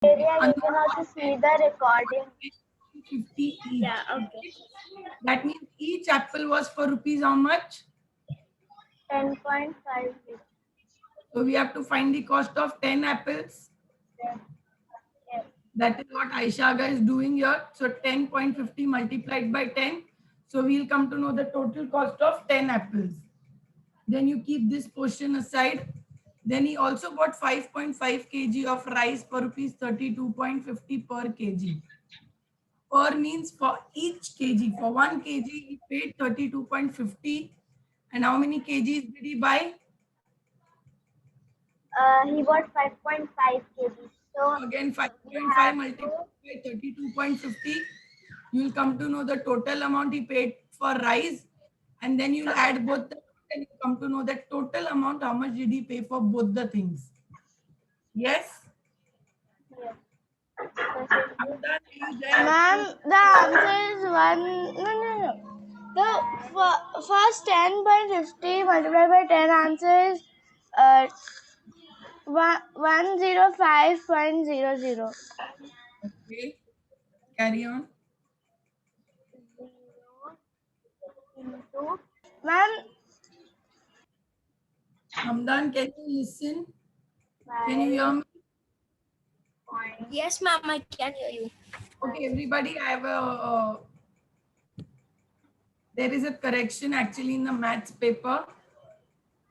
area, you can also see the recording. 50 each. Yeah, okay. That means each apple was for rupees how much? 10.5. So we have to find the cost of 10 apples. Yes. Yes. That is what Aishaga is doing here. So 10.50 multiplied by 10. So we'll come to know the total cost of 10 apples. Then you keep this portion aside. Then he also bought 5.5 kg of rice for rupees 32.50 per kg. Per means for each kg. For 1 kg, he paid 32.50. And how many kgs did he buy? He bought 5.5 kg. So Again, we 5.5 have multiplied to by 32.50. You will come to know the total amount he paid for rice. And then you'll add both the and you come to know the total amount, how much did he pay for both the things. Yes? yes. Hamdan, are you there? Ma'am, the answer is one. No. The first 10.50 multiplied by 10 answer is 105.00. Okay. Carry on. 0 into Ma'am, Hamdan, can you listen? Can you hear 5 me? point. Yes, ma'am, I can hear you. Okay, everybody, I have there is a correction actually in the maths paper.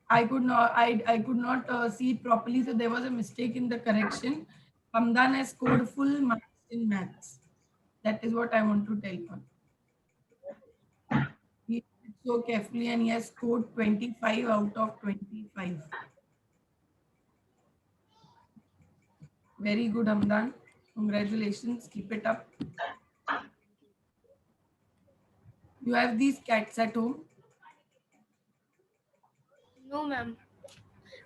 I could not see it properly, so there was a mistake in the correction. Hamdan has scored full marks in maths. That is what I want to tell you. He did so carefully and he has scored 25 out of 25. Very good, Hamdan. Congratulations. Keep it up. You have these cats at home? No, ma'am.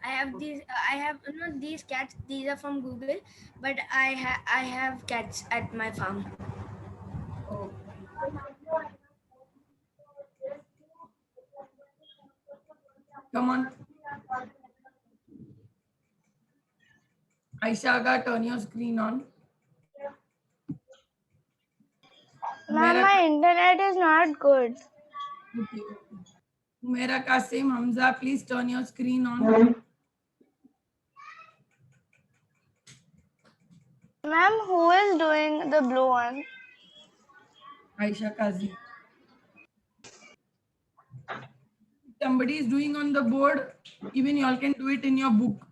I have these. I have not these cats. These are from Google, but I have cats at my farm. Oh. Come on. Aisha Aga, turn your screen on. ma'am, my internet is not good. Okay. Mera Kasim, Hamza, please turn your screen on. Ma'am, who is doing the blue one? Aisha Kazi. Somebody is doing on the board, even you all can do it in your book.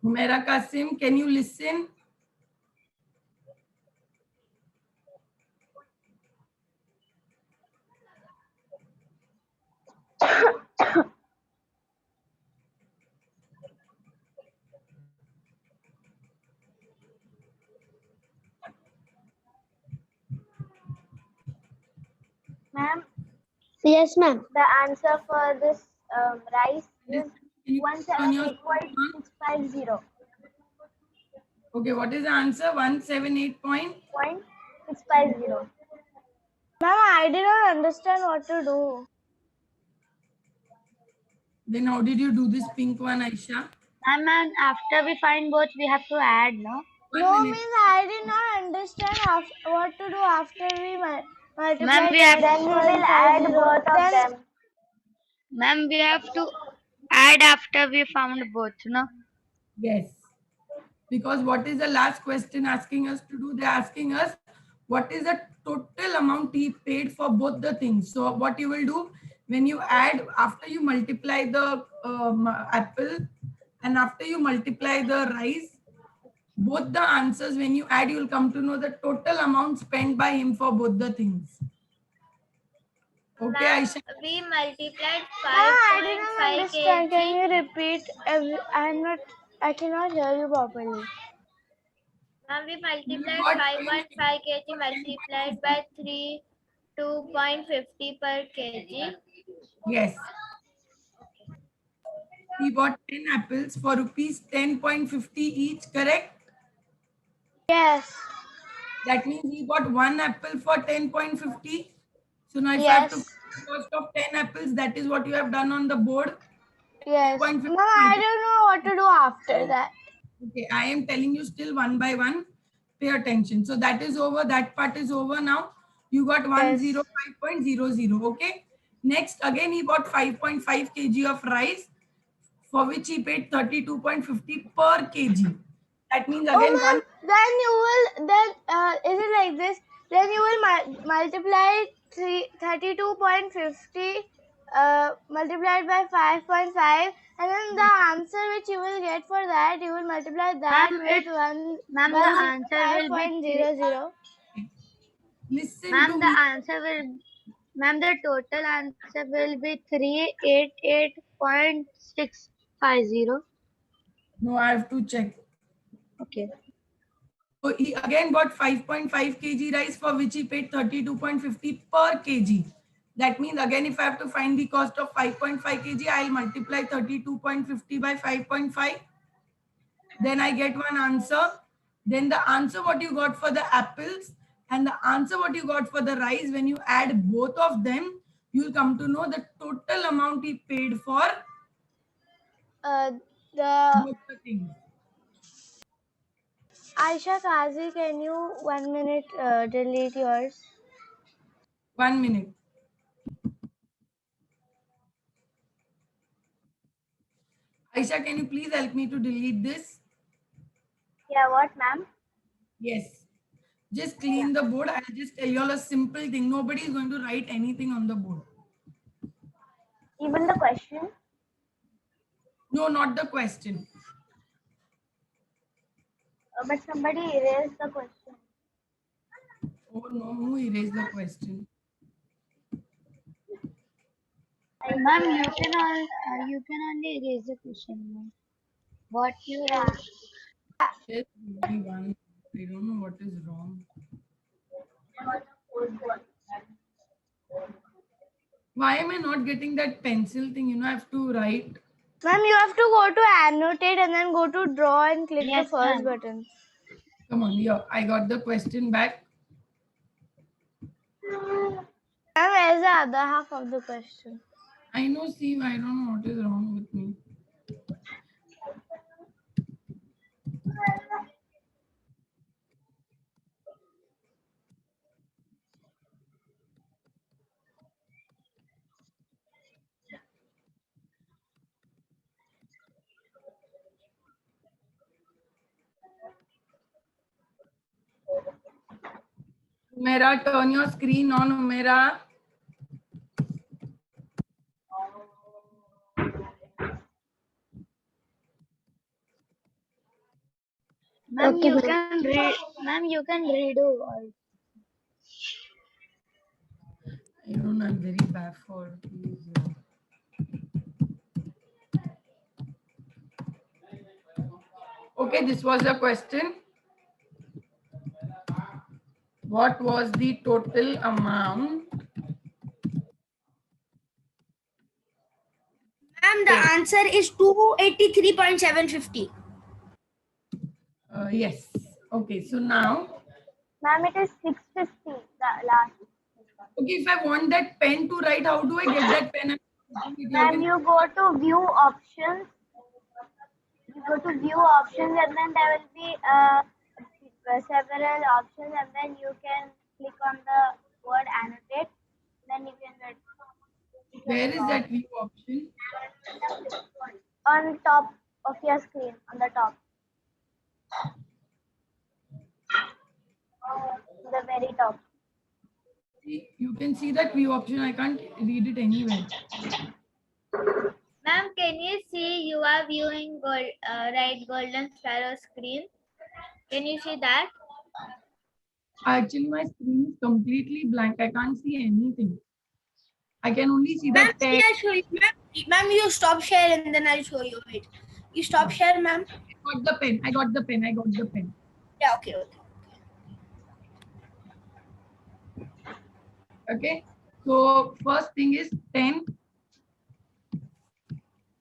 Humaira Kasim, can you listen? Ma'am, Yes, ma'am. the answer for this rice is Can you turn your screen on? 178.650. Okay, what is the answer? 178 point? 0.650. Ma'am, I did not understand what to do. Then how did you do this pink one, Aisha? And after we find both, we have to add, no? 1 No, minute. means I did not understand what to do after we multiply. Ma'am, we have, Then we will add both of them. ma'am, we have to add after we found both, no? Yes. Because what is the last question asking us to do? They're asking us what is the total amount he paid for both the things. So what you will do when you add, after you multiply the apple and after you multiply the rice, both the answers, when you add, you will come to know the total amount spent by him for both the things. Okay, Aisha? We multiplied I did not 5.5 understand. Can kg. you repeat? I cannot hear you properly. We You multiplied got 5.5 kg multiplied by 3, 2.50 per kg. yes. We bought 10 apples for rupees 10.50 each, correct? Yes. That means we bought one apple for 10.50. So now if I have to Yes. cost of 10 apples, that is what you have done on the board. Yes. 10.50 Mom, I don't know what to do after that. Okay, I am telling you still one by one. Pay attention. So that is over. That part is over now. You got Yes. 105.00. Okay. Next, again, he bought 5.5 kg of rice, for which he paid 32.50 per kg. That means Oh, again ma'am, one. then you will, then, is it like this? Then you will multiply 32.50 multiplied by 5.5, and then the answer which you will get for that, you will multiply that Ma'am, with ma'am, the answer will be 105.00. Listen to ma'am, the me. answer will, ma'am, the total answer will be 388.650. No, I have to check. Okay. So he again bought 5.5 kg rice, for which he paid 32.50 per kg. That means again, if I have to find the cost of 5.5 kg, I'll multiply 32.50 by 5.5. Then I get one answer. Then the answer what you got for the apples and the answer what you got for the rice, when you add both of them, you'll come to know the total amount he paid for The both the things. Aisha Kazi, can you 1 minute delete yours? 1 minute. Aisha, can you please help me to delete this? Yeah, what, ma'am? Yes. Just clean the board. I'll just tell you all a simple thing. Nobody is going to write anything on the board. Even the question? No, not the question. But somebody erased the question. Oh no, who erased the question? Ma'am, you can only erase the question, ma'am. What you write? Just give me one. I don't know what is wrong. Why am I not getting that pencil thing? You know, I have to write. Ma'am, you have to go to annotate and then go to draw and click the Yes, first ma'am. button. Come on, yeah, I got the question back. Ma'am, where's the other half of the question? I know, see, I don't know what is wrong with me. Umera, turn your screen on, Umera. Ma'am, Okay, you ma'am. can read. Ma'am, you can redo all. I don't know, I'm very baffled. Please. Okay, this was the question. What was the total amount? Ma'am, the answer is 283.750. Yes. Okay, so now, Ma'am, it is 650, the last. okay, if I want that pen to write, how do I get that pen? Ma'am, you go to view options. You go to view options and then there will be several options and then you can click on the word annotate. Then you can get Where is that view option? on top of your screen, on the top. The very top. You can see that view option. I can't read it anywhere. Ma'am, can you see you are viewing right golden sparrow screen? Can you see that? Actually, my screen is completely blank. I can't see anything. I can only see Ma'am, the see, text. I'll show you. Ma'am, you stop share and then I'll show you. Wait. You stop share, ma'am? I got the pen. I got the pen. I got the pen. Yeah, okay, okay. Okay. So first thing is 10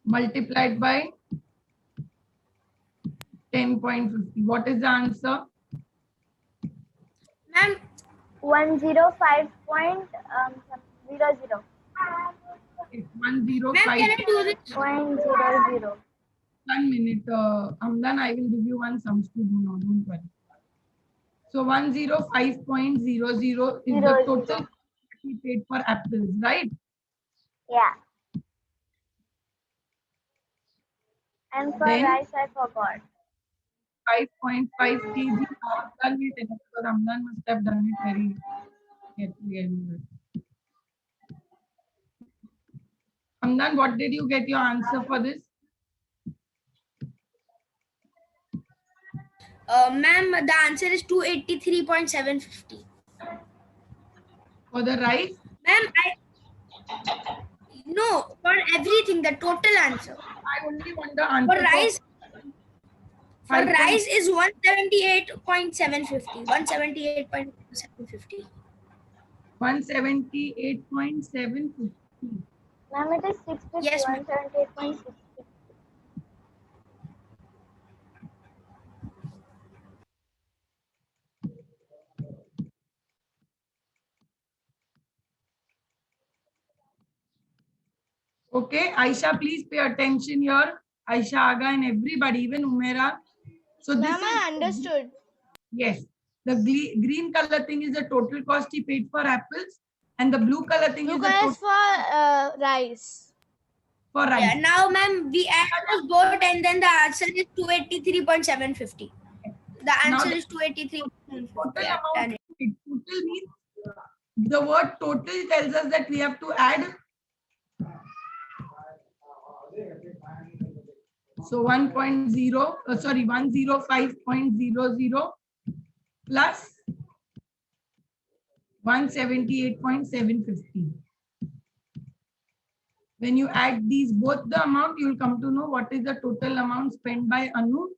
multiplied by 10.50. What is the answer? Ma'am, 105.00. It's ma'am, 105. can I do this? 0.00. 1 minute. Amdan, I will give you one sums to do now. Don't worry. So 105.00 is the total he paid for apples, right? Yeah. And for Then rice, I forgot. 5.5 kg. Amdan will tell us because Amdan must have done it very carefully. Anyway. Amdan, what did you get your answer for this? Ma'am, the answer is 283.750. For the rice? Ma'am, no, for everything, the total answer. I only want the For answer rice, for 5. rice is 178.750. 178.750. 178.750. Ma'am, it is 650. Yes, ma'am. 178.6. Okay, Aisha, please pay attention here. Aisha, Aga, and everybody, even Umera. So this Ma'am, I is understood. yes. The green color thing is the total cost he paid for apples, and the blue color thing You is the guys total for rice. for rice. Yeah, now, ma'am, we add those both and then the answer is 283.750. The Now answer the is 283.750. total Yeah, amount. done it. Total means the word total tells us that we have to add. So 1.0, sorry, 105.00 plus 178.750. When you add these both the amount, you will come to know what is the total amount spent by Anu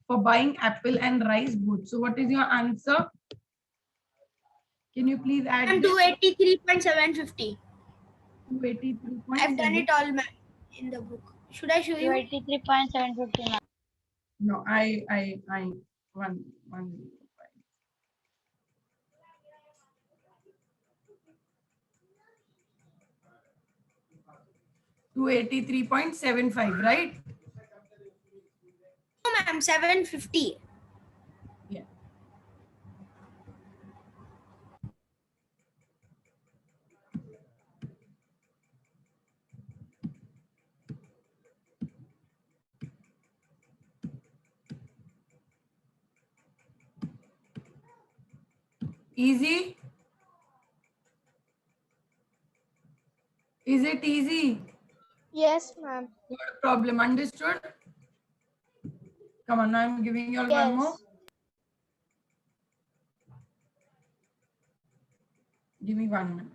for buying apple and rice both. So what is your answer? Can you please add I'm this? 283.750. 283.7. I've done it all, ma'am, in the book. Should I show you? 23.750. No, one. 283.75, right? No, ma'am, 750. Yeah. Easy? Is it easy? Yes, ma'am. Not a problem. Understood? Come on, now I'm giving you all one more. Yes. Give me 1 minute.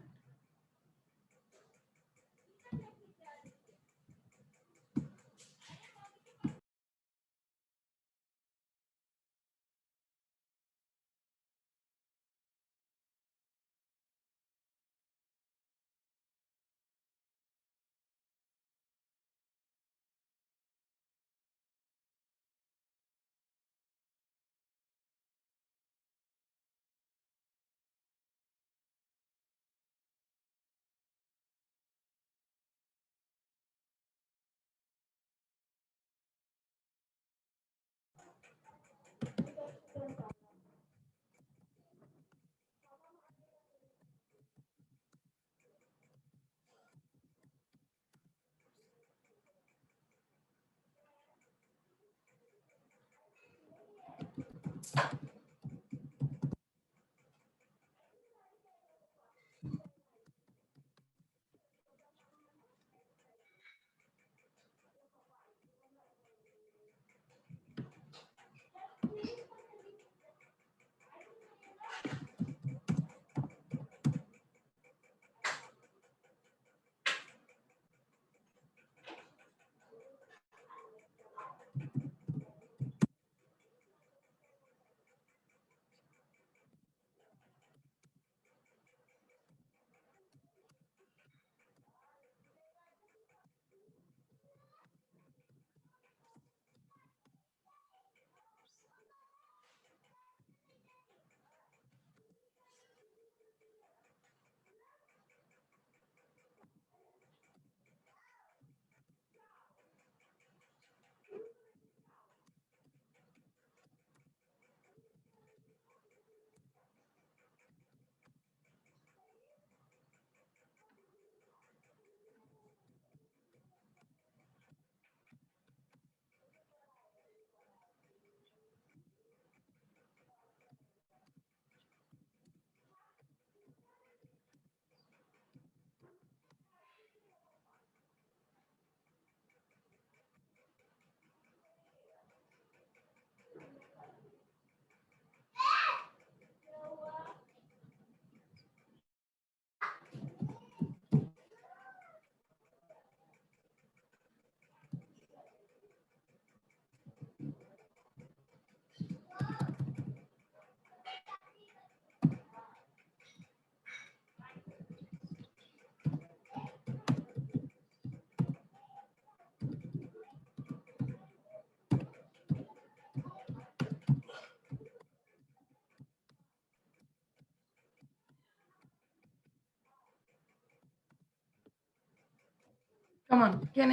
Come on. Can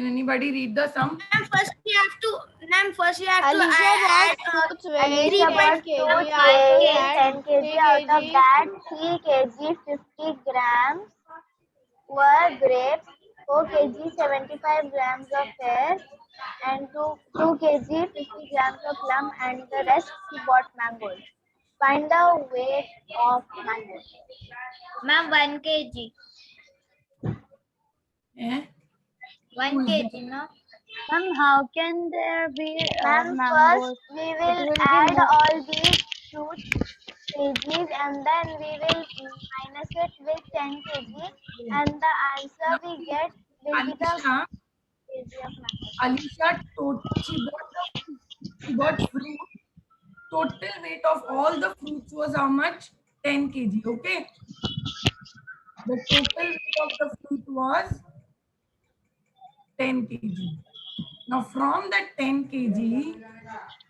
anybody read the sum? Ma'am, first we have to. Ma'am, first we have Alicia to bought add. fruits weighing Alicia 10 bought kg. fruits Out of weighing that, 10 kg. 3 Out of kg. that, 3 kg 50 grams were grapes, 4 kg 75 grams of pear, and 2 kg 50 grams of plum, and the rest she bought mangoes. Find the weight of mangoes. Ma'am, 1 kg. Eh? 1 Who is that? kg, no? Ma'am, how can there be Ma'am, mangoes? first we It will will be add more. all these fruits kgs and then we will minus it with 10 kg and the answer Now, we see, get will be the Alicia, kg of mango. she bought fruit. Total weight of all the fruits was how much? 10 kg. Okay. The total weight of the fruit was 10 kg. Now from that 10 kg,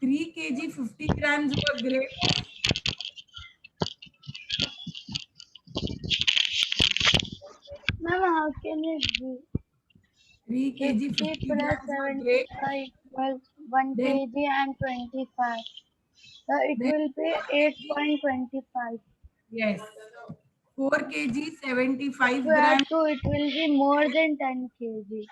3 kg 50 grams were grapes, Ma'am, how can it be? 3 kg 50 50 plus grams were grapes. 75 equals 1 Then, kg and 25. So it then will be 4 kg, 8.25. yes, 4 kg If 75 we add grams. 2, it will be more than 10 kg.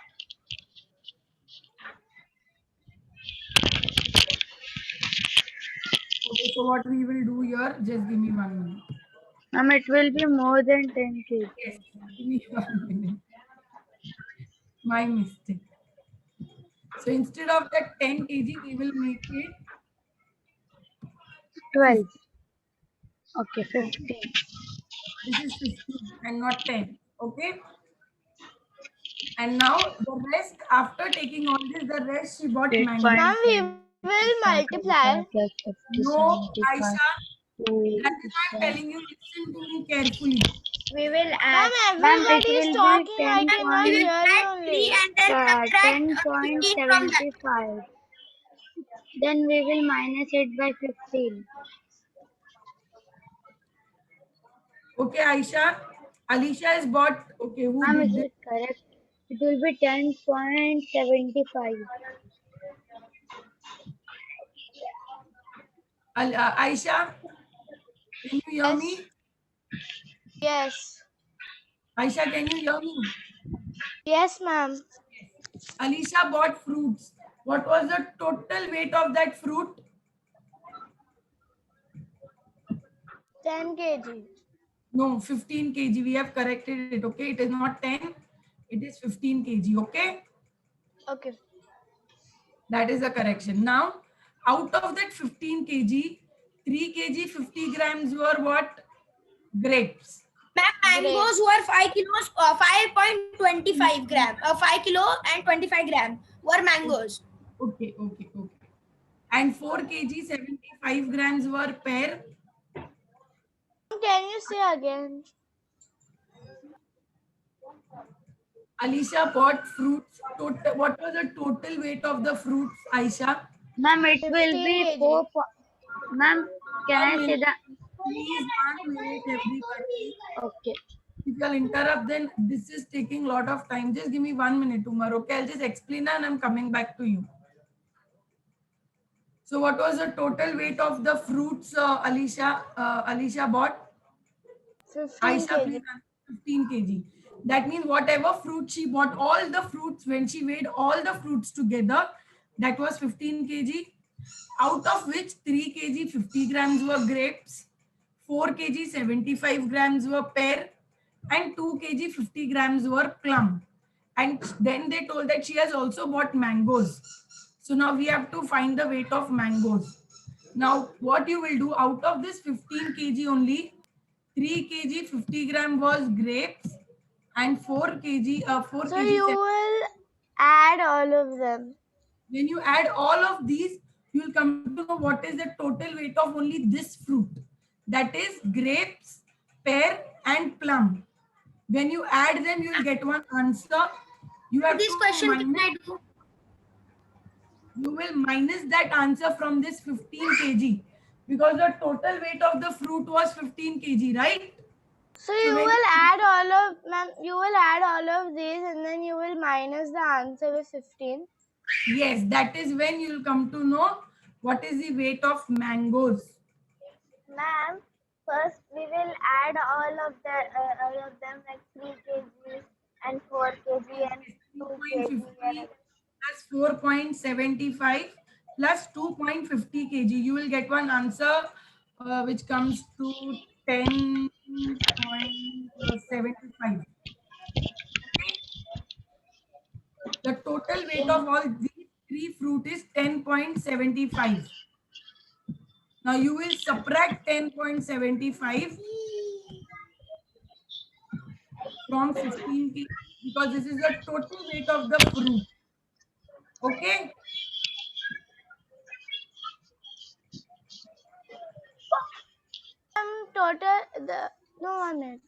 Okay, so what we will do here, just give me 1 minute. Ma'am, it will be more than 10 kg. Yes, give me 1 minute. My mistake. So instead of that 10 kg, we will make it 12. 50. Okay, 15. This is 15 and not 10. Okay. And now the rest, after taking all this, the rest she bought mango. Ma'am, we will multiply. Plus 50, No, 75. Aisha, 2, that is why I'm telling you, listen to me carefully. we will Ma'am, add. Ma'am, it everybody is will be talking. 10 I Ma'am, cannot we point, will hear you add 3 only. and then subtract 15 from that. 10.75. Then we will minus it by 15. Okay, Aisha. Alicia has bought. Okay, who Ma'am, is did this? it correct? It will be 10.75. Aisha, can you hear Yes. me? Yes. Aisha, can you hear me? Yes, ma'am. Alicia bought fruits. What was the total weight of that fruit? 10 kg. No, 15 kg. We have corrected it. Okay, it is not 10. It is 15 kg. Okay. Okay. That is a correction. Now, out of that 15 kg, 3 kg 50 grams were what? Grapes. Ma'am, mangoes Grapes. were 5 kilos, 5.25 gram. 5 kilo and 25 gram were mangoes. Okay, okay, okay. And 4 kg 75 grams were pear. Can you say again? Alicia bought fruits. Total, what was the total weight of the fruits, Aisha? Ma'am, it will 15 be kg. Ma'am, can 1 I say minute. that? Please, 1 minute, everybody. Okay. If you'll interrupt, then this is taking a lot of time. Just give me 1 minute, Umar. Okay, I'll just explain and I'm coming back to you. So what was the total weight of the fruits Alicia bought? 15 Aisha, kg. please answer. 15 kg. That means whatever fruit she bought, all the fruits, when she weighed all the fruits together, that was 15 kg. Out of which 3 kg 50 grams were grapes, 4 kg 75 grams were pear, and 2 kg 50 grams were plum. And then they told that she has also bought mangoes. So now we have to find the weight of mangoes. Now what you will do, out of this 15 kg only, 3 kg 50 gram was grapes and 4 So kg. you will add all of them. When you add all of these, you will come to know what is the total weight of only this fruit. That is grapes, pear and plum. When you add them, you will get one answer. You have This to question can minus, I do? you will minus that answer from this 15 kg because the total weight of the fruit was 15 kg, right? So you will add all of, ma'am, you will add all of these and then you will minus the answer with 15. Yes, that is when you'll come to know what is the weight of mangoes. Ma'am, first we will add all of them like 3 kg and 4 kg and 2 kg 3.50 and plus 4.75 plus 2.50 kg. You will get one answer which comes to 10.75. The total weight of all these three fruit is 10.75. Now you will subtract 10.75 from 15 kg because this is the total weight of the fruit. Okay. Total, no, 1 minute.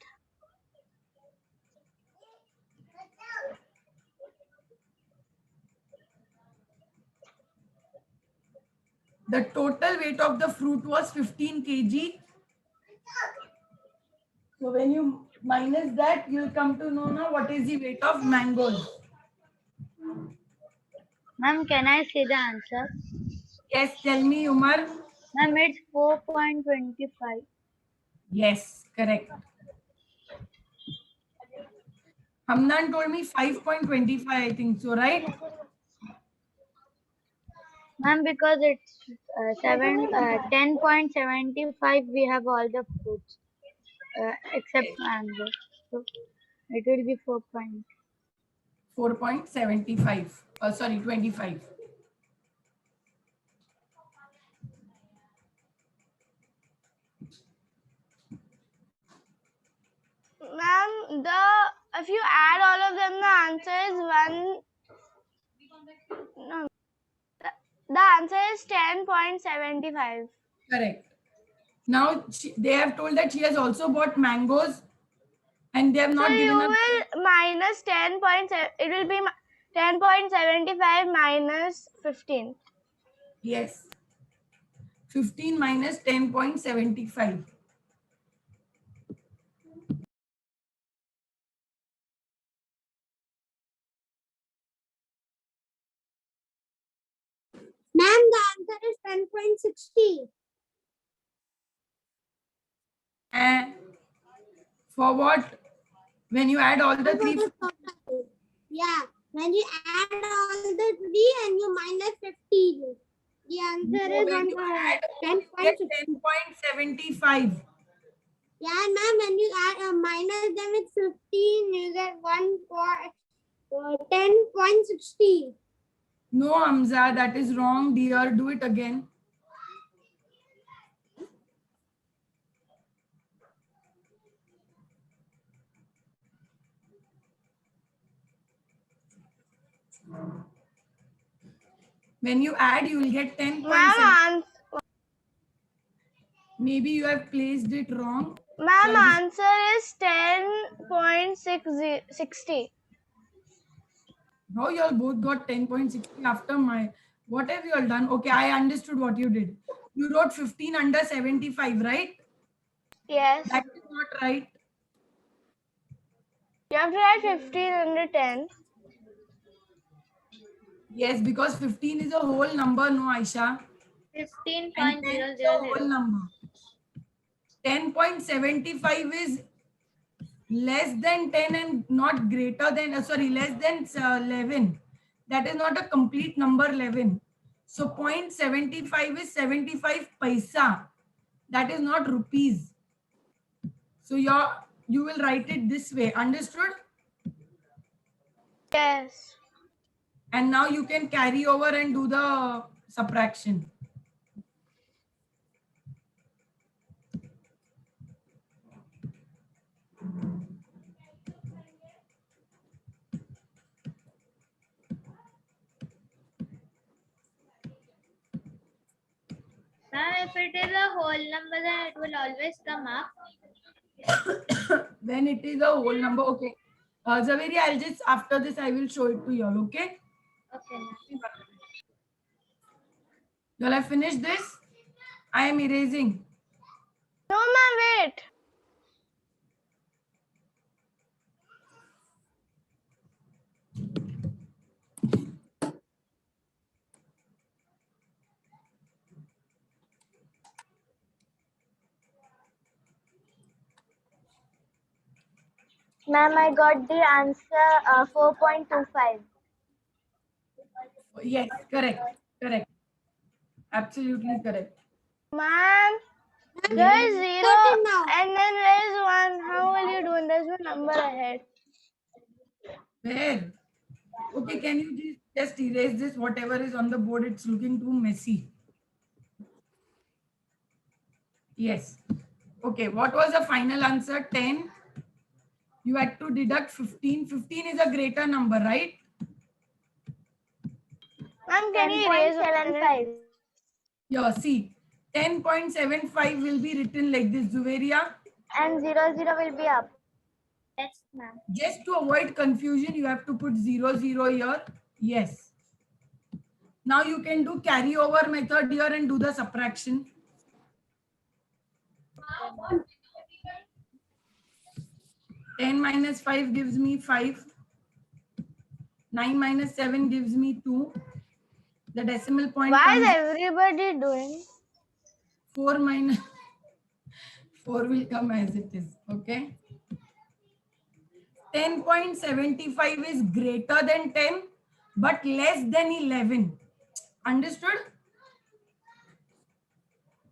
The total weight of the fruit was 15 kg. So when you minus that, you'll come to know now what is the weight of mangoes. Ma'am, can I see the answer? Yes, tell me, Umar. Ma'am, it's 4.25. Yes, correct. Hamdan told me 5.25, I think so, right? Ma'am, because it's 10.75, we have all the fruits except mango. So it will be 4 point. 4.75. Sorry, 25. Ma'am, if you add all of them, the answer is 1. No, the answer is 10.75. Correct. Now they have told that she has also bought mangoes and they have So not you given us. will minus 10.7. It will be 10.75 minus 15. Yes. 15 minus 10.75. Ma'am, the answer is 10.60. And for what? When you add all the three. Yeah, when you add all the three and you minus 15, the answer So is when you add, you get 10.75. Yeah, ma'am, when you add minus them with 15, you get 10.60. No, Hamza, that is wrong, dear. Do it again. When you add, you will get 10.7. Ma'am, Maybe you have placed it wrong. ma'am, So answer is 10.60. how you all both got 10.60 after my, what have you all done? Okay, I understood what you did. You wrote 15 under 75, right? Yes. That is not right. You have to write 15 under 10. Yes, because 15 is a whole number, no, Aisha. 15.000. And 10 is a whole number. 10.75 is less than 10 and not greater than, less than 11. That is not a complete number 11. So 0.75 is 75 paisa. That is not rupees. So you will write it this way. Understood? Yes. And now you can carry over and do the subtraction. Ma'am, if it is a whole number, then it will always come up. When it is a whole number, okay. Zaveri, I'll just, after this, I will show it to you all, okay? Okay, ma'am. You all have finished this? I am erasing. No, ma'am, wait. Ma'am, I got the answer 4.25. Yes, correct. Correct. Absolutely correct. Ma'am, there is 0 Put it now. and then there is 1. How will you do it? There's one number ahead. Where? Okay, can you just erase this? Whatever is on the board, it's looking too messy. Yes. Okay, what was the final answer? 10. You had to deduct 15. 15 is a greater number, right? Ma'am, can you erase it? 10.75. Yeah, see, 10.75 will be written like this, Zuveria. And 0, 0 will be up. Yes, ma'am. Just to avoid confusion, you have to put 0, 0 here. Yes. Now you can do carryover method here and do the subtraction. 10 minus 5 gives me 5. 9 minus 7 gives me 2. The decimal point Why is comes everybody doing? 4 minus 4 will come as it is. Okay. 10.75 is greater than 10 but less than 11. Understood?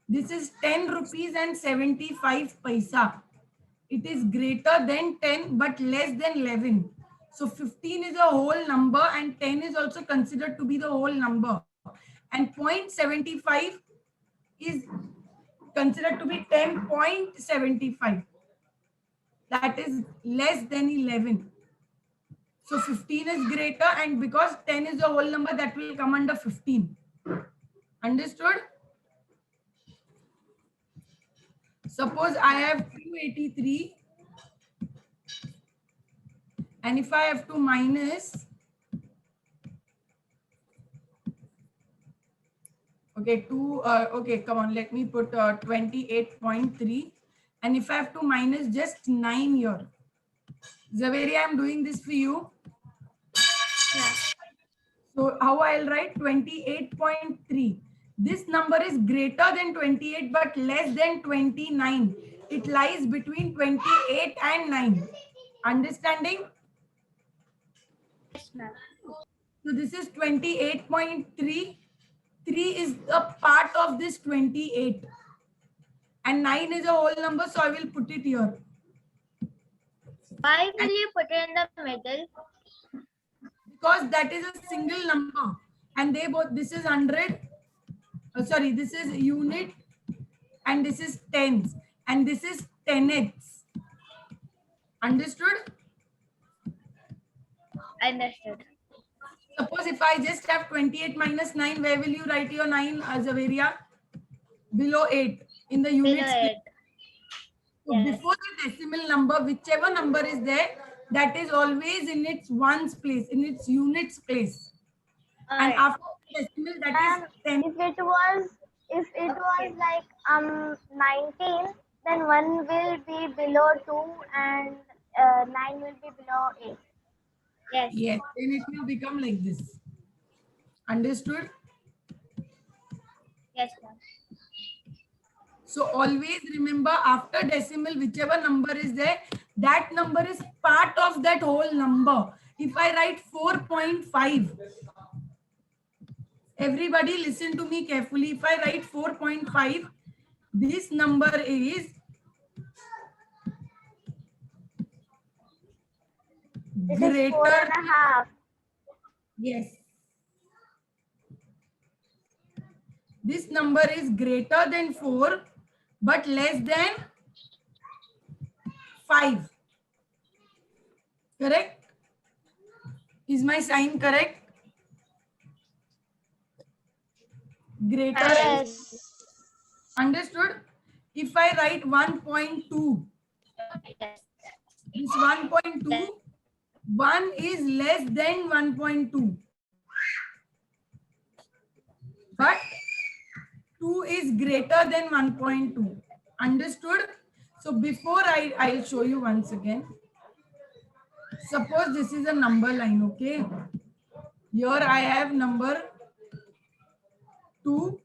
This is 10 rupees and 75 paisa. It is greater than 10 but less than 11. So 15 is a whole number and 10 is also considered to be the whole number. And 0.75 is considered to be 10.75. That is less than 11. So 15 is greater, and because 10 is a whole number, that will come under 15. Understood? Suppose I have 283 and if I have to minus, okay, okay, come on, let me put 28.3, and if I have to minus just 9 here. Zaveria, I'm doing this for you. Yeah. So how I'll write 28.3. This number is greater than 28 but less than 29. It lies between 28 and 9. Understanding? Yes, ma'am. So this is 28.3. 3 is a part of this 28. And 9 is a whole number, so I will put it here. Why will you put it in the middle? Because that is a single number. And they both, this is 100. Sorry, this is unit and this is tens and this is tenths. Understood? Understood. Suppose if I just have 28 minus 9, where will you write your 9, Zaveria? Below 8 in the units. Below it. So Yes. before the decimal number, whichever number is there, that is always in its ones place, in its units place. And Alright. after the decimal, that is 10. If it was like 19, then 1 will be below 2 and 9 will be below 8. Yes. Yes, then it will become like this. Understood? Yes, ma'am. So always remember, after decimal, whichever number is there, that number is part of that whole number. If I write 4.5, everybody listen to me carefully. If I write 4.5, this number is It is 4.5. Yes. This number is greater than 4 but less than 5. Correct? Is my sign correct? Greater. Yes. Understood? If I write 1.2, Yes. this 1.2, 1 is less than 1.2. But 2 is greater than 1.2. Understood? So before I'll show you once again. Suppose this is a number line, okay? Here I have number 2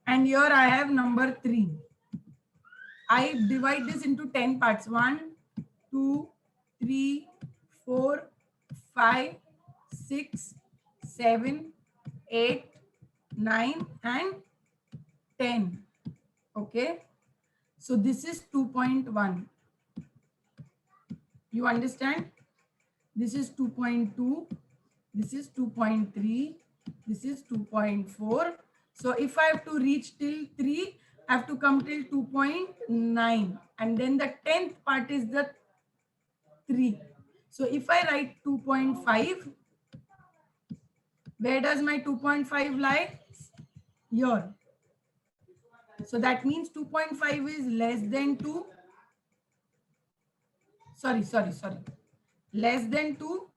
and here I have number 3. I divide this into 10 parts. 1, 2, 3, 4, 5, 6, 7, 8, 9, and 10. Okay. So this is 2.1. You understand? This is 2.2. This is 2.3. This is 2.4. So if I have to reach till 3, I have to come till 2.9. And then the 10th part is the 3. So if I write 2.5, where does my 2.5 lie? Here. So that means 2.5 is less than 2. Sorry. Less than 2.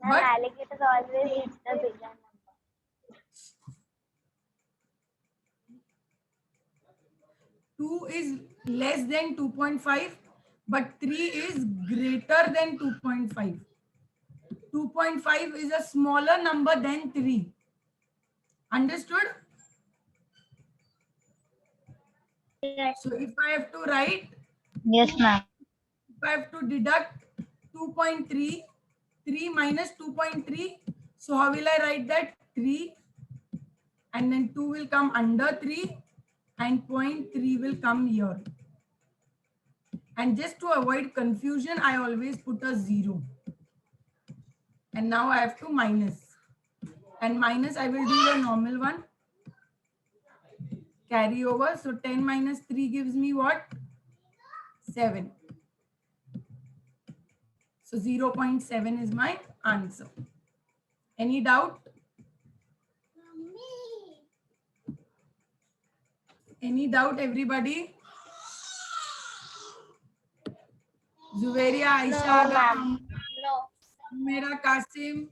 Ma'am, But alligators always eat the bigger number. 2 is less than 2.5, but 3 is greater than 2.5. 2.5 is a smaller number than 3. Understood? Yes. So if I have to write, Yes, ma'am. if I have to deduct 2.3, 3 minus 2.3, so how will I write that? 3, and then 2 will come under 3, and 0.3 will come here. And just to avoid confusion, I always put a 0. And now I have to minus. And minus, I will do the normal one. Carry over. So 10 minus 3 gives me what? 7. So 0.7 is my answer. Any doubt? Any doubt, everybody? Zuveria, Aisha, No, ma'am. No. Mera, Kasim.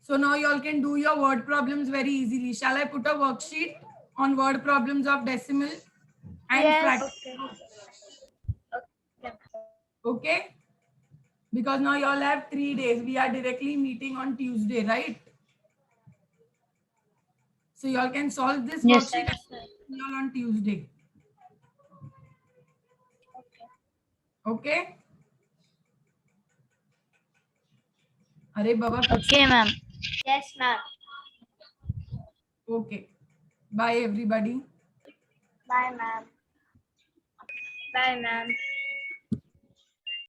So now you all can do your word problems very easily. Shall I put a worksheet on word problems of decimal and Yes. fraction? Okay? Because now you all have 3 days. We are directly meeting on Tuesday, right? So you all can solve this Yes. worksheet and all on Tuesday. Okay? Are Baba? Okay, ma'am. Yes, ma'am. Okay. Bye, everybody. Bye, ma'am. Bye, ma'am.